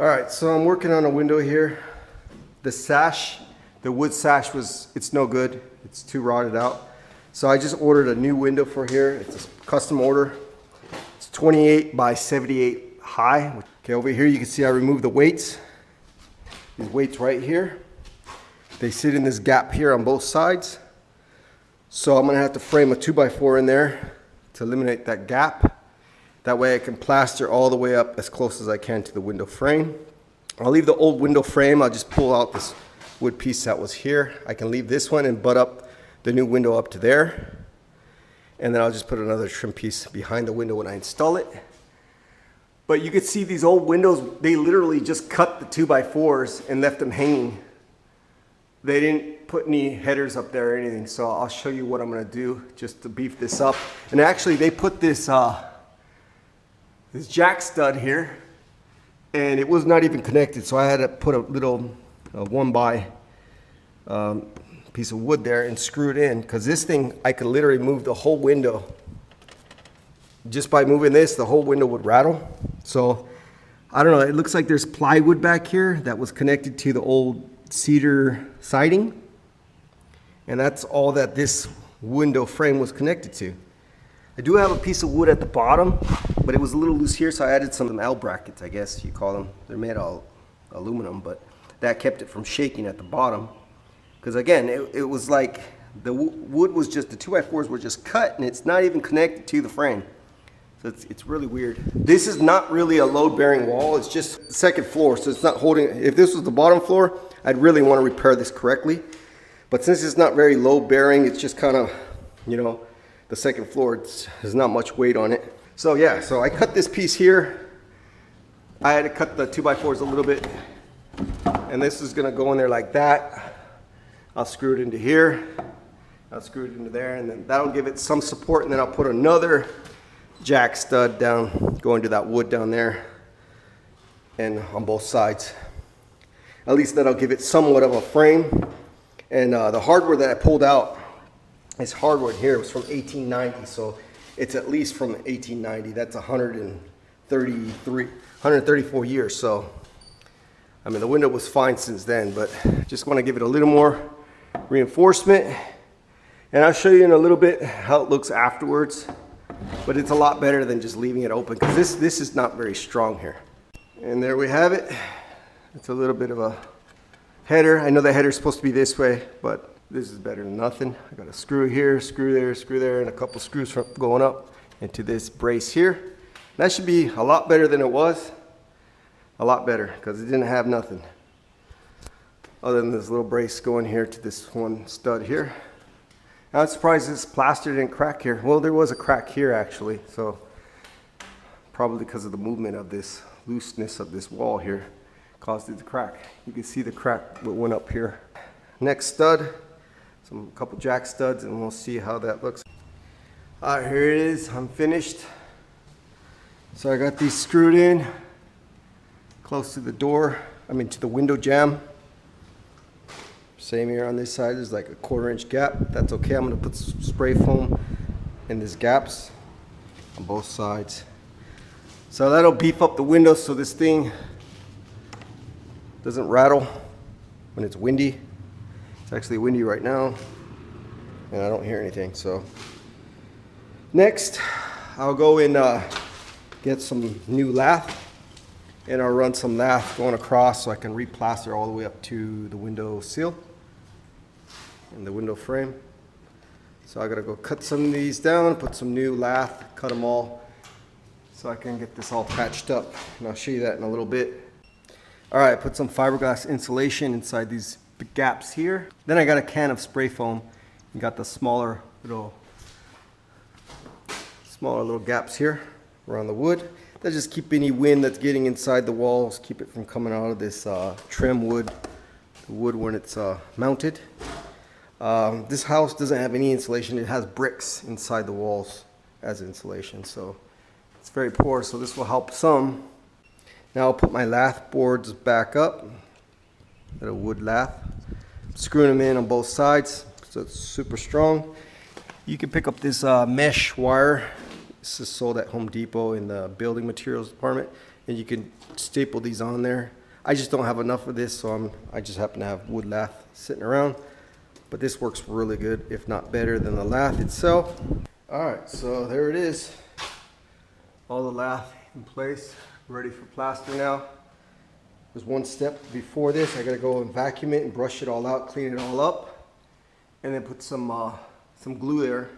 All right, so I'm working on a window here. The sash, the wood sash it's no good. It's too rotted out. So I just ordered a new window for here. It's a custom order. It's 28 by 78 high. Okay, over here you can see I removed the weights. These weights right here. They sit in this gap here on both sides. So I'm gonna have to frame a 2x4 in there to eliminate that gap. That way I can plaster all the way up as close as I can to the window frame. I'll leave the old window frame. I'll just pull out this wood piece that was here. I can leave this one and butt up the new window up to there. And then I'll just put another trim piece behind the window when I install it. But you can see these old windows, they literally just cut the 2x4s and left them hanging. They didn't put any headers up there or anything. So I'll show you what I'm gonna do just to beef this up. And actually they put this jack stud here, and it was not even connected, so I had to put a little 1x piece of wood there and screw it in, because this thing I could literally move the whole window. Just by moving this, the whole window would rattle. So I don't know, it looks like there's plywood back here that was connected to the old cedar siding, and that's all that this window frame was connected to. I do have a piece of wood at the bottom, but it was a little loose here, so I added some L brackets, I guess you call them. They're made of aluminum, but that kept it from shaking at the bottom. Because again, it was like the wood was just, the 2x4s were just cut, and it's not even connected to the frame. So it's really weird. This is not really a load-bearing wall, it's just the second floor, so it's not holding. If this was the bottom floor, I'd really want to repair this correctly. But since it's not very load-bearing, it's just kind of, you know, the second floor, there's not much weight on it. So yeah, so I cut this piece here. I had to cut the 2x4s a little bit, and this is gonna go in there like that. I'll screw it into here, I'll screw it into there, and then that'll give it some support, and then I'll put another jack stud down, going to that wood down there, and on both sides. At least that'll give it somewhat of a frame. And the hardware that I pulled out, this hardwood here, was from 1890, so it's at least from 1890. That's 134 years. So, I mean, the window was fine since then, but just want to give it a little more reinforcement. And I'll show you in a little bit how it looks afterwards. But it's a lot better than just leaving it open, because this is not very strong here. And there we have it. It's a little bit of a header. I know the header is supposed to be this way, but this is better than nothing. I got a screw here, screw there, and a couple screws from going up into this brace here. That should be a lot better than it was. A lot better, because it didn't have nothing other than this little brace going here to this one stud here. I'm surprised this plaster didn't crack here. Well, there was a crack here actually, so probably because of the movement of this looseness of this wall here caused it to crack. You can see the crack that went up here. Next stud, a couple jack studs, and we'll see how that looks. All right, here it is. I'm finished. So I got these screwed in close to the door, to the window jamb. Same here on this side, there's like a 1/4-inch gap. That's okay. I'm gonna put some spray foam in these gaps on both sides. So that'll beef up the window so this thing doesn't rattle when it's windy. It's actually windy right now, and I don't hear anything. So next, I'll go and get some new lath, and I'll run some lath going across so I can replaster all the way up to the window sill and the window frame. So I gotta go cut some of these down, put some new lath, cut them all so I can get this all patched up, and I'll show you that in a little bit. All right, put some fiberglass insulation inside these big gaps here. Then I got a can of spray foam and got the smaller little gaps here around the wood. That just keep any wind that's getting inside the walls, keep it from coming out of this trim wood, the wood when it's mounted. This house doesn't have any insulation. It has bricks inside the walls as insulation, so it's very poor, so this will help some. Now I'll put my lath boards back up, got a wood lath, screwing them in on both sides so it's super strong. You can pick up this mesh wire. This is sold at Home Depot in the building materials department. and you can staple these on there. I just don't have enough of this, so I just happen to have wood lath sitting around. But this works really good, if not better than the lath itself. All right, so there it is. All the lath in place, ready for plaster now. There's one step before this. I gotta go and vacuum it and brush it all out, clean it all up, and then put some glue there.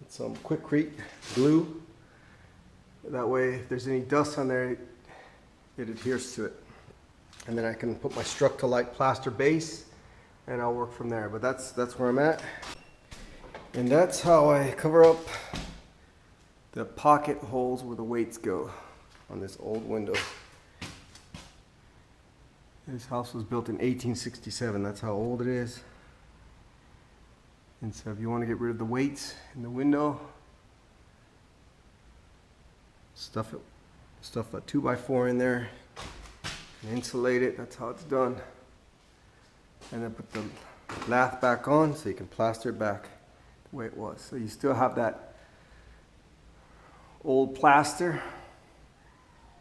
Some Quikrete glue. That way, if there's any dust on there, it adheres to it. And then I can put my Structilite plaster base, and I'll work from there. But that's where I'm at. And that's how I cover up the pocket holes where the weights go on this old window. This house was built in 1867. That's how old it is. And so if you want to get rid of the weights in the window, stuff a 2x4 in there and insulate it. That's how it's done. And then put the lath back on so you can plaster it back the way it was. So you still have that old plaster,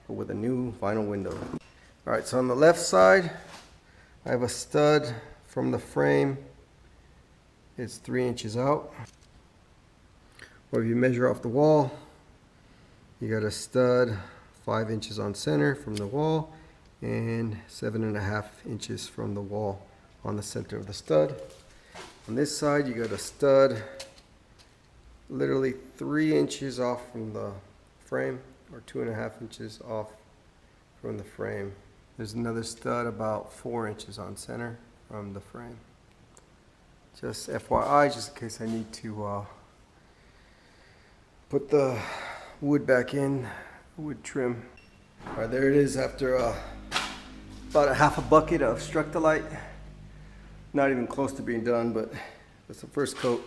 but with a new vinyl window. All right, so on the left side, I have a stud from the frame. It's 3 inches out. Or if you measure off the wall, you got a stud 5 inches on center from the wall and 7.5 inches from the wall on the center of the stud. On this side, you got a stud literally 3 inches off from the frame, or 2.5 inches off from the frame. There's another stud about 4 inches on center from the frame. Just FYI, just in case I need to put the wood back in, wood trim. All right, there it is after about a half a bucket of Structilite. Not even close to being done, but that's the first coat.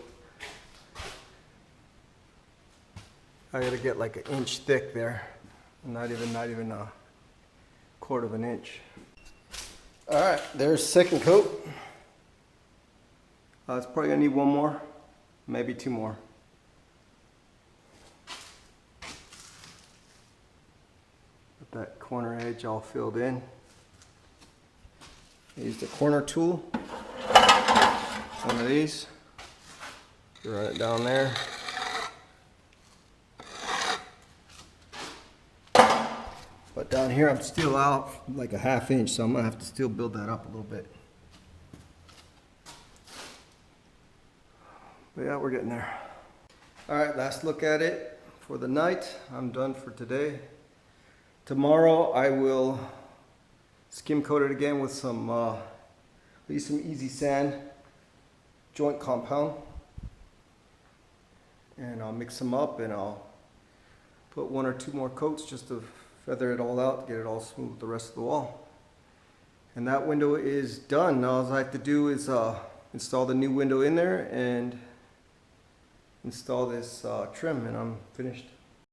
I gotta get like 1 inch thick there. Not even a 1/4 of an inch. All right, there's second coat. It's probably gonna need 1 more, maybe 2 more. Get that corner edge all filled in. I used a corner tool, one of these. Run it down there. But down here I'm still out like a 1/2 inch, so I'm gonna have to still build that up a little bit. But yeah, we're getting there. All right, last look at it for the night. I'm done for today. Tomorrow I will skim coat it again with some, use some Easy Sand joint compound. And I'll mix them up and I'll put 1 or 2 more coats just to feather it all out, get it all smooth with the rest of the wall. And that window is done. Now all I have to do is install the new window in there and install this trim, and I'm finished.